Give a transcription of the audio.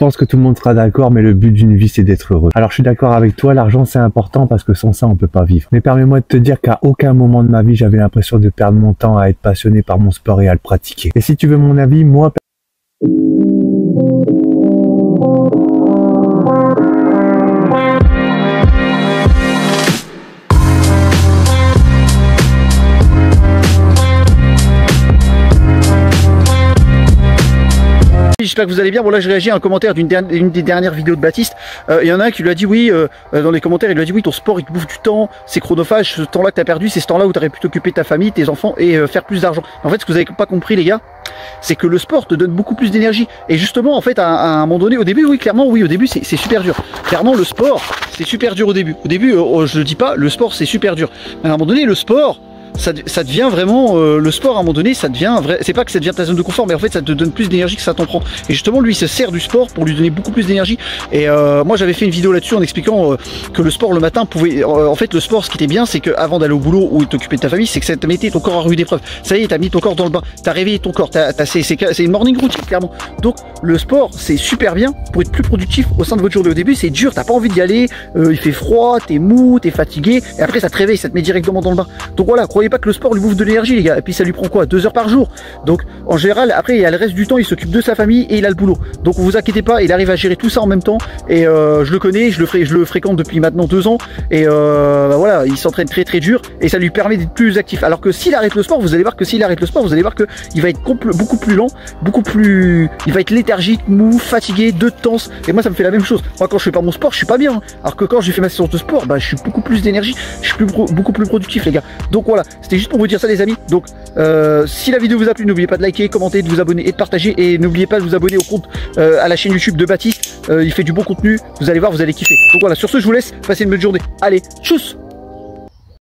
pense que tout le monde sera d'accord, mais le but d'une vie, c'est d'être heureux. Alors, je suis d'accord avec toi, l'argent, c'est important parce que sans ça, on peut pas vivre. Mais permets-moi de te dire qu'à aucun moment de ma vie, j'avais l'impression de perdre mon temps à être passionné par mon sport et à le pratiquer. Et si tu veux mon avis, moi... J'espère que vous allez bien. Bon, là je réagis à un commentaire d'une des dernières vidéos de Baptiste. Il y en a un qui lui a dit oui, dans les commentaires il lui a dit oui, ton sport il te bouffe du temps, c'est chronophage, ce temps là que tu as perdu, c'est ce temps là où tu aurais pu t'occuper de ta famille, tes enfants et faire plus d'argent. En fait, ce que vous n'avez pas compris les gars, c'est que le sport te donne beaucoup plus d'énergie. Et justement en fait à un moment donné, au début oui, clairement oui, au début c'est super dur. Clairement le sport c'est super dur au début. Au début je le dis pas, le sport c'est super dur. Mais à un moment donné le sport... Ça devient vraiment le sport à un moment donné, ça devient vrai. C'est pas que ça devient ta zone de confort, mais en fait ça te donne plus d'énergie que ça t'en prend. Et justement lui il se sert du sport pour lui donner beaucoup plus d'énergie. Et moi j'avais fait une vidéo là-dessus en expliquant que le sport le matin pouvait, en fait le sport ce qui était bien c'est que avant d'aller au boulot ou t'occuper de ta famille, c'est que ça te mettait ton corps à rude épreuve. Ça y est, t'as mis ton corps dans le bain, t'as réveillé ton corps, c'est une morning routine clairement. Donc le sport c'est super bien pour être plus productif au sein de votre journée. Au début c'est dur, t'as pas envie d'y aller, il fait froid, t'es mou, t'es fatigué, et après ça te réveille, ça te met directement dans le bain. Donc voilà, croyez pas que le sport lui bouffe de l'énergie les gars, et puis ça lui prend quoi, 2 heures par jour. Donc en général après il y a le reste du temps il s'occupe de sa famille et il a le boulot, donc vous inquiétez pas, il arrive à gérer tout ça en même temps. Et je le connais, je le fréquente depuis maintenant 2 ans, et bah voilà, il s'entraîne très dur et ça lui permet d'être plus actif. Alors que s'il arrête le sport, vous allez voir que s'il arrête le sport, vous allez voir que il va être beaucoup plus lent, il va être léthargique, mou, fatigué, de tense. Et moi ça me fait la même chose. Moi quand je fais pas mon sport je suis pas bien, hein. Alors que quand j'ai fait ma séance de sport, bah je suis beaucoup plus d'énergie, je suis beaucoup plus productif les gars. Donc voilà, c'était juste pour vous dire ça les amis. Donc si la vidéo vous a plu, n'oubliez pas de liker, commenter, de vous abonner et de partager, et n'oubliez pas de vous abonner au compte à la chaîne YouTube de Baptiste. Il fait du bon contenu, vous allez voir, vous allez kiffer. Donc voilà, sur ce je vous laisse, passez une bonne journée. Allez, tchuss.